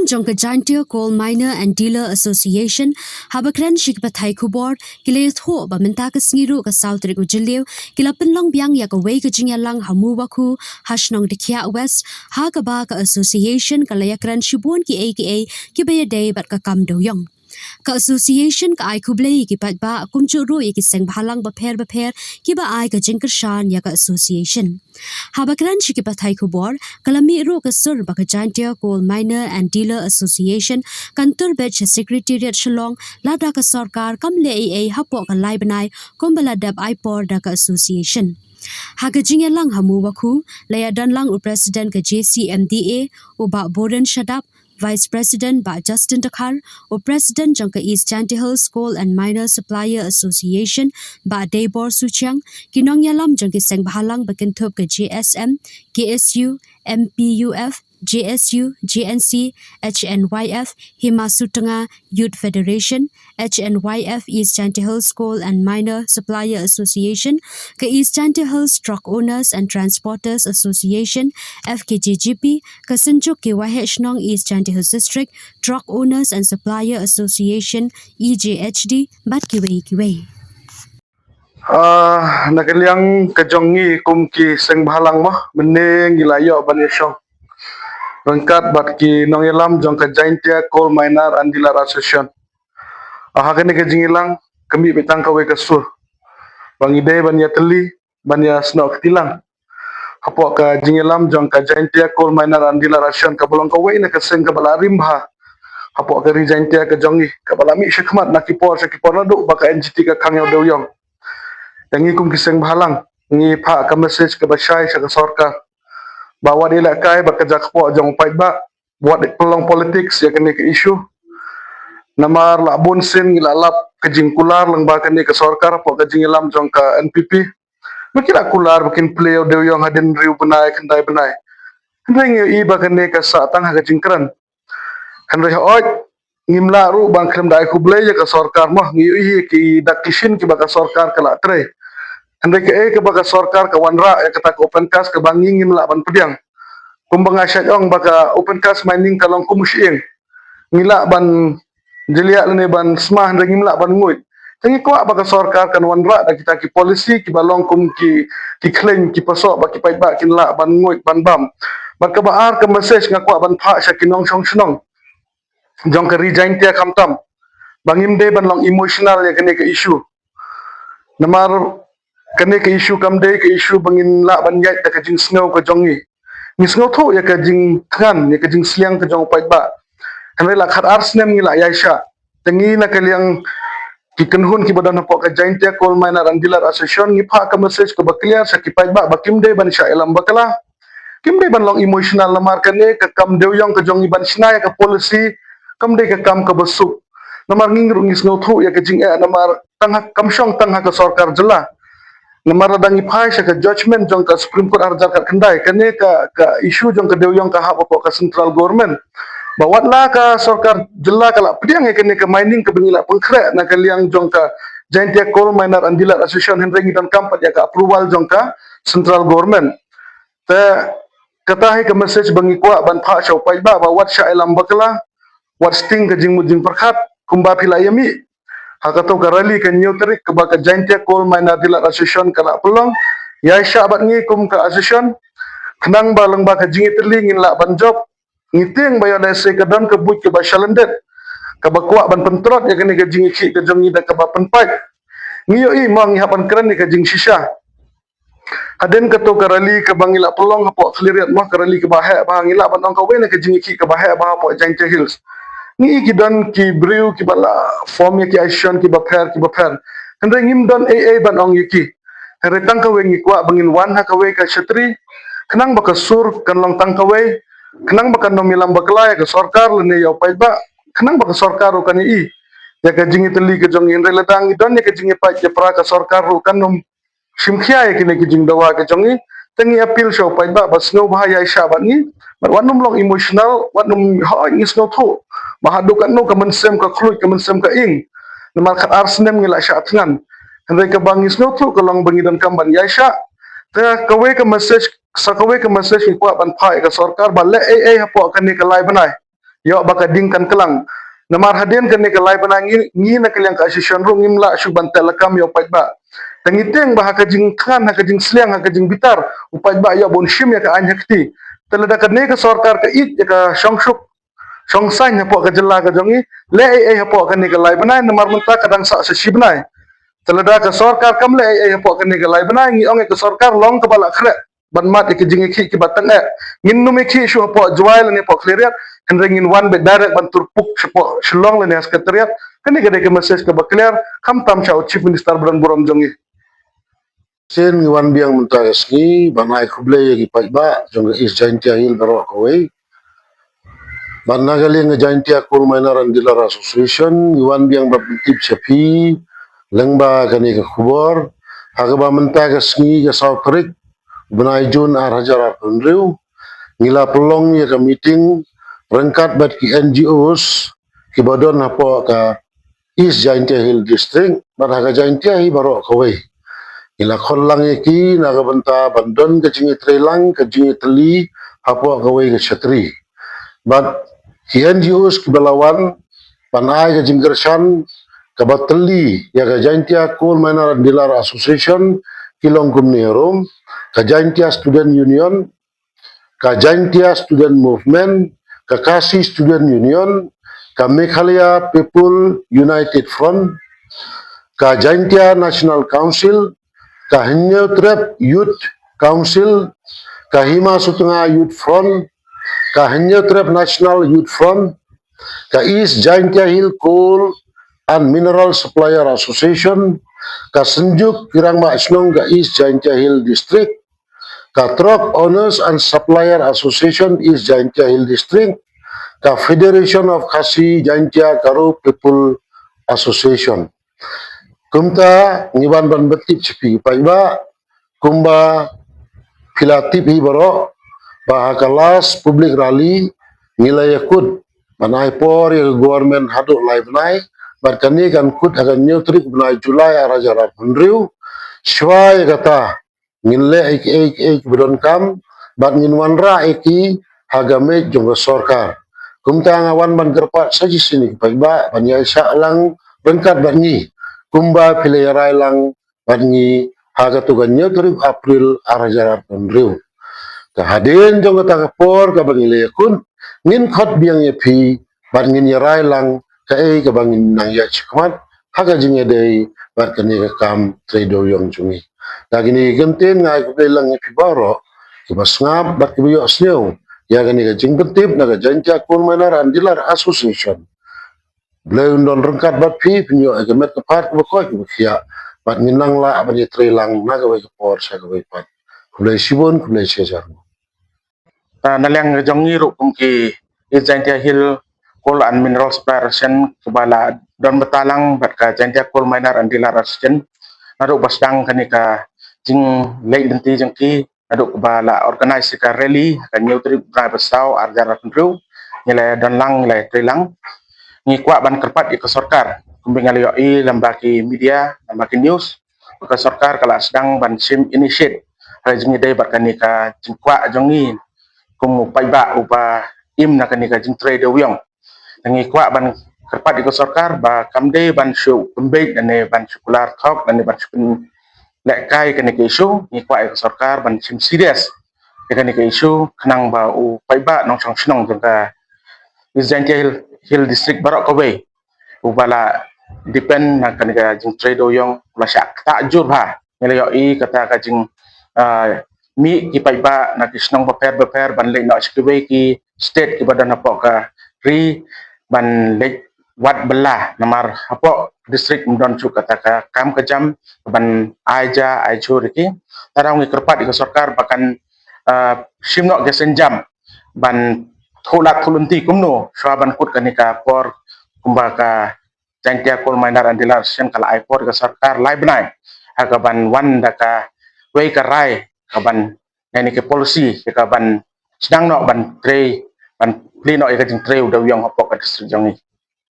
jong ka Giant Coal Miner and Dealer Association habakran shikpathai kubor kile tho ba menta ka sngiru ka South Rig Ujiliu kila penlong biang ya ka wei ka jingalang hamu baku hashnong dikhia west ha ka ba ka association ka layakran shibun ki aka ki be day bat ka kam do yong ka association ka ai kublei ki pat ba kumchuru ki seng bhalang ba pher ki ba ai ka jingkar shan ya ka association habakran shikipathai kubor kalami ro ka sur ba ka Giant Coal Miner and Dealer Association kantor batch secretariat shalong lada ka sarkar kamle ai hapo ka lai banai kombala dab ai por da ka association Hagajing lang hamu waku laya dan lang u president ka JCMDA u ba Boren Shadap Vice President ba Justin Takhar o President jang ka East Giant Hills Coal and Miner Supplier Association ba Daybor Suchang kinong yalam jang ki seng bahalang bakin thop ka JSM KSU MPUF JSU, GNC, HNYF, Himasutanga Youth Federation, HNYF East Giant Hills Coal and Miner Supplier Association, ka East Giant Hills Truck Owners and Transporters Association, FKGGP, ka Sanjuk ki Wahishnong East Giant Hills District Truck Owners and Supplier Association, EJHD, bat kiwei. Nakaliang kajongi kumki seng bahalang mah meneng gilayo banyesong. Rangkat bat ki nong yalam jong ka Giant Coal Miner and Dealer Association. Ahakani ka jingilang kami betang kawe kasur. Bang ide banya teli banya snok tilang. Hapo ka jingilam jong ka Giant Coal Miner and Dealer Association ka bolong kawe na kaseng ka balarim ha. Hapo ka ri Giant ka jongi ka balami syakmat nakipor na duk baka NGT ka kangyaw dawyong. Yang kum kiseng bahalang ngi pa ka message ka basay sa kasorka. Bawa dia lakai bekerja kepo jong pait ba buat pelong politics ya kene ke isu namar la bonsen ngilalap kejingkular lang ba kene ke sorkar po kejingilam jong ka NPP makira kular bikin play de yang hadin riu benai kendai benai hendeng i ba kene ke sa tang ha kejingkran hendeng oi ngimla ru bang krem dai ku blay ya ke sorkar mah ngi i ki dakishin ki ba ka sorkar kala tre Hendek ke baka sorkar ke wanra ya kata open cast ke banging ngimla ban pediang. Kumbang asyat ong baka open cast mining kalong kumusyeng. Ngila ban jelia lene ban smah hendek ngimla ban nguit. Tangi kuak baka sorkar kan wanra da kita ki polisi ki balong kum ki claim ki pasok baki pait bak kinla ban nguit ban bam. Baka baar ke message ngakuak ban phak syakinong syong syong. Jong ke Giant kamtam. Bangim de ban long emotional ya kene ke isu. Namar kene ke isu kamde ke isu bangin la banjai ta ke jing snow ke jongi ni snow tho ya ke jing than ya ke jing siang ke jong pait ba hanre la khat arsnem ngi la yaisha tengi na ke liang ki kenhun ki badan po ke Giant Coal Miner and Dealer Association ni pha ka message ke bakliar sa ki pait ba bakim de ban sha elam bakala kim de ban long emotional lamar kene ke kam de yong ke jongi ban snai ke policy kam de ke kam ke besuk namar ngingru ngi snow tho ya ke jing namar tangha kamshong tangha ke sarkar jela Namara dangi phai sa ka judgment jong ka Supreme Court arjar ka kendai kene ka issue jong ka dewyong ka hap ka central government bawat la ka sarkar jela kala pediang kene ka mining ka bengila pengkre na kaliang jong ka Giant Coal Miner and Dealer Association henrengi dan kampat ya ka approval jong ka central government ta katahi ka message bangi kwa ban pha chau pai ba bawat sha elam bakala wat sting ka jingmujing perkhat kumba philayami hakato karali kan nyutrik ke baka Giant Coal Miner Dealer Association kana pelong ya syabat ngi kum ka association kenang balang baka jingi terlingin la ban job ngiting bayo dese ke dan ke but ke bashalandet ke bakwa ban pentrot ya kene ke jingi ki ke jongi da ke bapen pai ngiyo i mang hapan keren ni ke jing shisha aden ke to karali ke bangila pelong hapo cleariat mah karali ke bahe bangila ban ong ka we ke jingi ki ke bahe bah hapo Giant Hills ni ki dan ki brew ki bala form ki action ki baper hendeng ngim dan AA ban ong yiki hendeng tang kawe ngi kwa bangin wan ha kawe ka shatri kenang baka sur kan long tang kawe kenang baka nomilam bakla ya ka sarkar lene yaw pai ba kenang baka sarkar kan i ya ka jingi teli ke jong inde ladang dan ya ka jingi pai ke pra ka sarkar kan nom simkhia ya kine ki jing dawa ke jongi tangi appeal show pai ba bas no bahaya syabat ni wanum long emotional wanum ha ngis no tho mahadukan no kamensem ka khlut kamensem ka ing namar khat arsnem ngila sya tngan hendai ka bangis no tho kalong bangi dan kamban yaisha ta kawe ka message sa kawe ka message ni kwa ban phai ka sarkar ba le AA hapo kan ni ka lai banai yo bakading kan kelang namar hadin kan ni kalai panangi ngi na kaliang ka association ro ngimla shu bantal kam yo pai ba tangiteng bah kajing kan kajing sliang kajing bitar upai ba yo bon shim ya ka anyakti telada kan ne ka sarkar ka it ya ka shongshuk songsai hapo ka jela ka jongi le hapo kan ni kalai banai namar munta kadang sa shibnai telada ka sarkar kam le hapo kan ni kalai banai ngi ong ka sarkar long ka bala khre ban mat ke jingi ki batang ngin nume ki shu hapo jual ni hapo clear henrengin wan be direct bantur puk sepo shlong le nes sekretariat kani gade ke message ke bakliar kam tam chau chief minister buran buram jongi sen wan biang mentas ni banai kuble gi paiba jong is jaintia hil baro kawai banagale nge jaintia coal miner and dealer association wan biang babtip chapi lengba kani ke khubor hagaba mentas ni ke sautrik banai jun ar hajar ar penriu ngila pelong ya ke meeting rengkat bat ki NGOs ki badon hapo ka East Jaintia Hill District bat haga Jaintia hi baro kawai ila khonlang ki naga banta bandon ke jingi trelang ke jingi teli hapo kawai ke chatri bat ki NGOs ki balawan panai ke jinggershan ke bateli ya ke Jaintia Coal Miner and Dealer Association kilong kumni rom ke Jaintia Student Union ke Jaintia Student Movement ke Kasi Student Union ke Meghalaya People United Front ke Jaintia National Council ke Henyo Trap Youth Council ke Hima Sutunga Youth Front ke Henyo Trap National Youth Front ke East Jaintia Hill Coal and Mineral Supplier Association ke Senjuk Kirangma Isnong ke East Jaintia Hill District ke Truck Owners and Supplier Association East Jaintia Hill District ke Federation of Kasi Jaintia Karo People Association kumta ngiban ban betip cepi paiba kumba filatip hi baro bah kelas public rally nilai yakut banai por ya government haduk lai banai barkani kan kut akan nyutrik banai Julai arajar penriu shwai kata nginle ek bedon kam bat nginwan ra eki hagame jong sarkar kumta ngawan ban gerpat saji sini paiba banyai lang bengkat bangi kumba pilerai lang bangi haga tugan nyutrik April arajar penriu hadin jong kata kapor ka bangile kun ngin khot biang ye phi ban ngin yarai lang ka ka bangin nang ya chikmat haga jinge dei bar kani ka kam tredo yong chungi dagini genten ngai ko lang ye phi baro ki basngap bat ki yo sneu ya kani ka jing betip na ka Jaintia Coal Miner and Dealer Association bleun don rengkat bat phi pinyo ka met ka pat ko ko ki khia bat nginang la ban ye tre lang na ka we ka por sa ka we pat kulai sibon kulai sejar nalang jongi ru kumki Jaintia Hill Coal and Mineral Supplier Association kebala don betalang bat ka Jaintia Coal Miner and Dealer Association naru basdang kanika jing lei denti jengki naru kebala organize ka rally ka nyutri bra besau arjar pendru nilai don lang nilai trilang ngi kwa ban kerpat ke sarkar kumbingal yo i lambaki media lambaki news ke sarkar kala sedang ban sim initiate rajingi dei bat kanika jingkwa jongi kum paiba upa im na kanika jing trade wyong ngi kwa ban kerpat iko sarkar ba kamde ban shu pembeit dan ban sekular talk dan ban shu lekai kanika isu ngi kwa iko sarkar ban sim serious kanika isu kenang ba u paiba nong chang shnong jengka Jaintia Hill District barok kowe ubala depend na kanika jing trade wyong lasak takjur ha ngelayo i kata ka jing mi ki paiba na kisnong beper ban le na skwe ki state ki badan apo ka ri ban le wat bela namar apo district mudon chu kata ka kam kejam ban aja aichur ki tarang ngi kerpat di sarkar bahkan simno gesen jam ban tholat thulunti kumno swaban kut kanika por kumbaka Jaintia Coal Miner and Dealer Association kala ai por ka sarkar lai banai hakaban wan daka wei ka rai kaban nani ke policy ke kaban sedang no ban tre ban plino e ka jing tre udah yang hopok ka district jongi